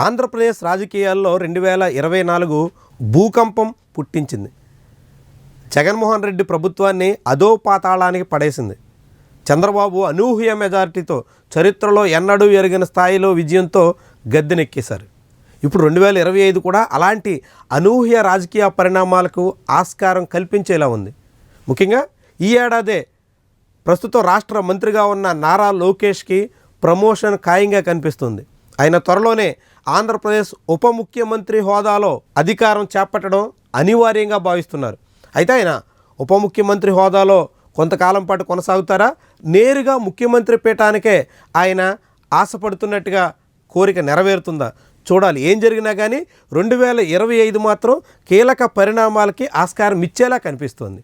ఆంధ్రప్రదేశ్ రాజకీయాల్లో 2024 భూకంపం పుట్టించింది. జగన్మోహన్ రెడ్డి ప్రభుత్వాన్ని అధోపాతాళానికి పడేసింది. చంద్రబాబు అనూహ్య మెజారిటీతో చరిత్రలో ఎన్నడూ ఎరిగిన స్థాయిలో విజయంతో గద్దెనెక్కేశారు. ఇప్పుడు 2025 కూడా అలాంటి అనూహ్య రాజకీయ పరిణామాలకు ఆస్కారం కల్పించేలా ఉంది. ముఖ్యంగా ఈ ఏడాదే ప్రస్తుతం రాష్ట్ర మంత్రిగా ఉన్న నారా లోకేష్కి ప్రమోషన్ ఖాయంగా కనిపిస్తుంది. ఆయన త్వరలోనే ఆంధ్రప్రదేశ్ ఉప ముఖ్యమంత్రి హోదాలో అధికారం చేపట్టడం అనివార్యంగా భావిస్తున్నారు. అయితే ఆయన ఉప ముఖ్యమంత్రి హోదాలో కొంతకాలం పాటు కొనసాగుతారా, నేరుగా ముఖ్యమంత్రి పీఠానికే ఆయన ఆశపడుతున్నట్టుగా కోరిక నెరవేరుతుందా చూడాలి. ఏం జరిగినా కానీ 2025 మాత్రం కీలక పరిణామాలకి ఆస్కారం ఇచ్చేలా కనిపిస్తుంది.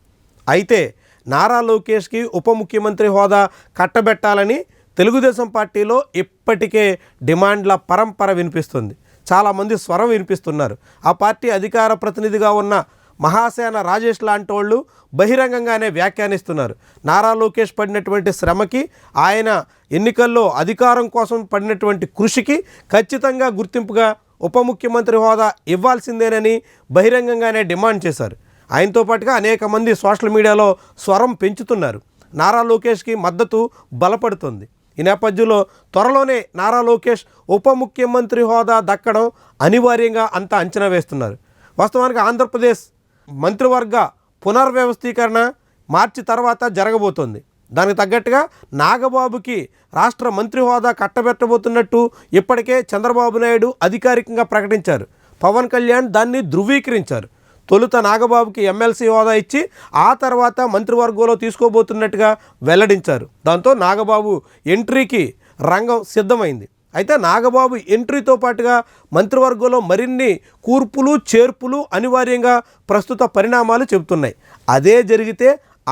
అయితే నారా లోకేష్కి ఉప ముఖ్యమంత్రి హోదా కట్టబెట్టాలని తెలుగుదేశం పార్టీలో ఇప్పటికే డిమాండ్ల పరంపర వినిపిస్తుంది. చాలామంది స్వరం వినిపిస్తున్నారు. ఆ పార్టీ అధికార ప్రతినిధిగా ఉన్న మహాసేన రాజేష్ లాంటి వాళ్ళు బహిరంగంగానే వ్యాఖ్యానిస్తున్నారు. నారా లోకేష్ పడినటువంటి శ్రమకి, ఆయన ఎన్నికల్లో అధికారం కోసం పడినటువంటి కృషికి ఖచ్చితంగా గుర్తింపుగా ఉప ముఖ్యమంత్రి హోదా ఇవ్వాల్సిందేనని బహిరంగంగానే డిమాండ్ చేశారు. ఆయనతో పాటుగా అనేక మంది సోషల్ మీడియాలో స్వరం పెంచుతున్నారు. నారా లోకేష్కి మద్దతు బలపడుతుంది. ఈ నేపథ్యంలో త్వరలోనే నారా లోకేష్ ఉప ముఖ్యమంత్రి హోదా దక్కడం అనివార్యంగా అంతా అంచనా వేస్తున్నారు. వాస్తవానికి ఆంధ్రప్రదేశ్ మంత్రివర్గ పునర్వ్యవస్థీకరణ మార్చి తర్వాత జరగబోతోంది. దానికి తగ్గట్టుగా నాగబాబుకి రాష్ట్ర మంత్రి హోదా కట్టబెట్టబోతున్నట్టు ఇప్పటికే చంద్రబాబు నాయుడు అధికారికంగా ప్రకటించారు. పవన్ కళ్యాణ్ దాన్ని ధృవీకరించారు. తొలుత నాగబాబుకి ఎమ్మెల్సీ హోదా ఇచ్చి ఆ తర్వాత మంత్రివర్గంలో తీసుకోబోతున్నట్టుగా వెల్లడించారు. దాంతో నాగబాబు ఎంట్రీకి రంగం సిద్ధమైంది. అయితే నాగబాబు ఎంట్రీతో పాటుగా మంత్రివర్గంలో మరిన్ని కూర్పులు చేర్పులు అనివార్యంగా ప్రస్తుత పరిణామాలు చెబుతున్నాయి. అదే జరిగితే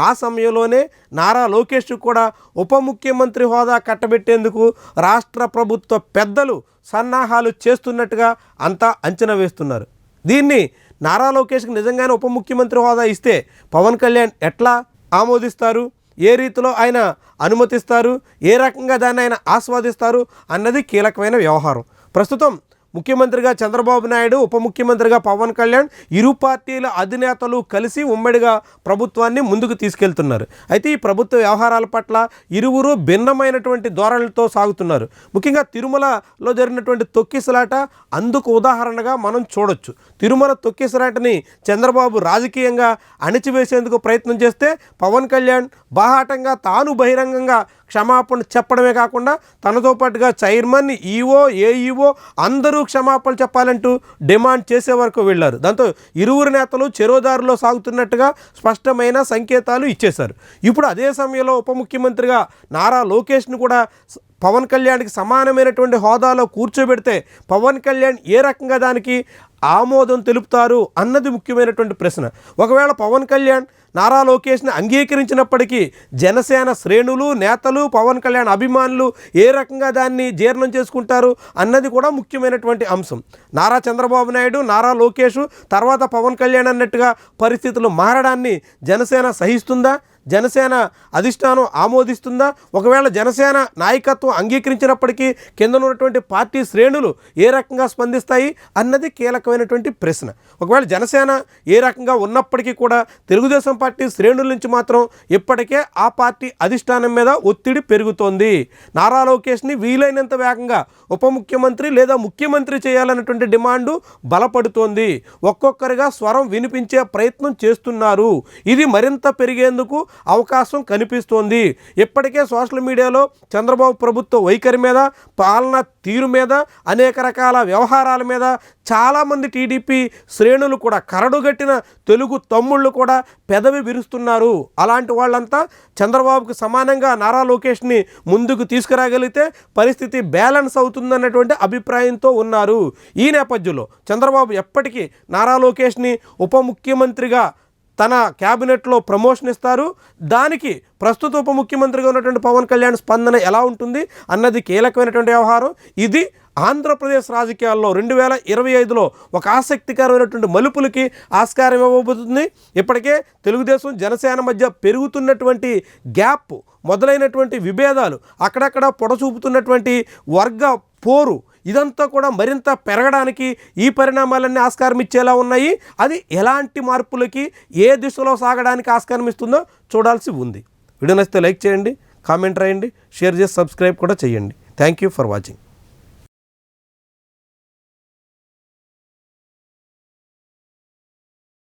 ఆ సమయంలోనే నారా లోకేష్ కూడా ఉప ముఖ్యమంత్రి హోదా కట్టబెట్టేందుకు రాష్ట్ర ప్రభుత్వ పెద్దలు సన్నాహాలు చేస్తున్నట్టుగా అంతా అంచనా వేస్తున్నారు. దీన్ని నారా లోకేష్కి నిజంగానే ఉప ముఖ్యమంత్రి హోదా ఇస్తే పవన్ కళ్యాణ్ ఎట్లా ఆమోదిస్తారు, ఏ రీతిలో ఆయన అనుమతిస్తారు, ఏ రకంగా దాన్ని ఆయన ఆస్వాదిస్తారు అన్నది కీలకమైన వ్యవహారం. ప్రస్తుతం ముఖ్యమంత్రిగా చంద్రబాబు నాయుడు, ఉప ముఖ్యమంత్రిగా పవన్ కళ్యాణ్ ఇరు పార్టీల అధినేతలు కలిసి ఉమ్మడిగా ప్రభుత్వాన్ని ముందుకు తీసుకెళ్తున్నారు. అయితే ఈ ప్రభుత్వ వ్యవహారాల పట్ల ఇరువురు భిన్నమైనటువంటి ధోరణులతో సాగుతున్నారు. ముఖ్యంగా తిరుమలలో జరిగినటువంటి తొక్కిసలాట అందుకు ఉదాహరణగా మనం చూడొచ్చు. తిరుమల తొక్కిసలాటని చంద్రబాబు రాజకీయంగా అణిచివేసేందుకు ప్రయత్నం చేస్తే పవన్ కళ్యాణ్ బాహాటంగా తాను బహిరంగంగా క్షమాపణ చెప్పడమే కాకుండా తనతో పాటుగా చైర్మన్, ఈఓ, ఏఈఓ అందరూ క్షమాపణ చెప్పాలంటూ డిమాండ్ చేసే వరకు వెళ్ళారు. దాంతో ఇరువురు నేతలు చెరోదారిలో సాగుతున్నట్టుగా స్పష్టమైన సంకేతాలు ఇచ్చేశారు. ఇప్పుడు అదే సమయంలో ఉప ముఖ్యమంత్రిగా నారా లోకేష్ను కూడా పవన్ కళ్యాణ్కి సమానమైనటువంటి హోదాలో కూర్చోబెడితే పవన్ కళ్యాణ్ ఏ రకంగా దానికి ఆమోదం తెలుపుతారు అన్నది ముఖ్యమైనటువంటి ప్రశ్న. ఒకవేళ పవన్ కళ్యాణ్ నారా లోకేష్ని అంగీకరించినప్పటికీ జనసేన శ్రేణులు, నేతలు, పవన్ కళ్యాణ్ అభిమానులు ఏ రకంగా దాన్ని జీర్ణం చేసుకుంటారు అన్నది కూడా ముఖ్యమైనటువంటి అంశం. నారా చంద్రబాబు నాయుడు, నారా లోకేష్, తర్వాత పవన్ కళ్యాణ్ అన్నట్టుగా పరిస్థితులు మారడాన్ని జనసేన సహిస్తుందా, జనసేన అధిష్టానం ఆమోదిస్తుందా? ఒకవేళ జనసేన నాయకత్వం అంగీకరించినప్పటికీ కింద ఉన్నటువంటి పార్టీ శ్రేణులు ఏ రకంగా స్పందిస్తాయి అన్నది కీలకమైనటువంటి ప్రశ్న. ఒకవేళ జనసేన ఏ రకంగా ఉన్నప్పటికీ కూడా తెలుగుదేశం పార్టీ శ్రేణుల నుంచి మాత్రం ఇప్పటికే ఆ పార్టీ అధిష్టానం మీద ఒత్తిడి పెరుగుతోంది. నారా లోకేష్ని వీలైనంత వేగంగా ఉప ముఖ్యమంత్రి లేదా ముఖ్యమంత్రి చేయాలన్నటువంటి డిమాండు బలపడుతోంది. ఒక్కొక్కరిగా స్వరం వినిపించే ప్రయత్నం చేస్తున్నారు. ఇది మరింత పెరిగేందుకు అవకాశం కనిపిస్తోంది. ఇప్పటికే సోషల్ మీడియాలో చంద్రబాబు ప్రభుత్వ వైఖరి మీద, పాలన తీరు మీద, అనేక రకాల వ్యవహారాల మీద చాలామంది టీడీపీ శ్రేణులు కూడా, కరడుగట్టిన తెలుగు తమ్ముళ్ళు కూడా పెదవి విరుస్తున్నారు. అలాంటి వాళ్ళంతా చంద్రబాబుకు సమానంగా నారా లోకేష్ని ముందుకు తీసుకురాగలిగితే పరిస్థితి బ్యాలెన్స్ అవుతుందన్నటువంటి అభిప్రాయంతో ఉన్నారు. ఈ నేపథ్యంలో చంద్రబాబు ఎప్పటికీ నారా లోకేష్ని ఉప ముఖ్యమంత్రిగా తన క్యాబినెట్లో ప్రమోషన్ ఇస్తారు. దానికి ప్రస్తుత ఉప ముఖ్యమంత్రిగా ఉన్నటువంటి పవన్ కళ్యాణ్ స్పందన ఎలా ఉంటుంది అన్నది కీలకమైనటువంటి వ్యవహారం. ఇది ఆంధ్రప్రదేశ్ రాజకీయాల్లో 2025లో ఒక ఆసక్తికరమైనటువంటి మలుపులకి ఆస్కారం ఇవ్వబోతుంది. ఇప్పటికే తెలుగుదేశం, జనసేన మధ్య పెరుగుతున్నటువంటి గ్యాప్ మొదలైనటువంటి విభేదాలు, అక్కడక్కడ పొడచూపుతున్నటువంటి వర్గ పోరు, ఇదంతా కూడా మరింత పెరగడానికి ఈ పరిణామాలన్నీ ఆస్కారం ఇచ్చేలా ఉన్నాయి. అది ఎలాంటి మార్పులకి ఏ దిశలో సాగడానికి ఆస్కారం ఇస్తుందో చూడాల్సి ఉంది. వీడియో నచ్చితే లైక్ చేయండి, కామెంట్ రాయండి, షేర్ చేసి సబ్స్క్రైబ్ కూడా చేయండి. Thank you for watching.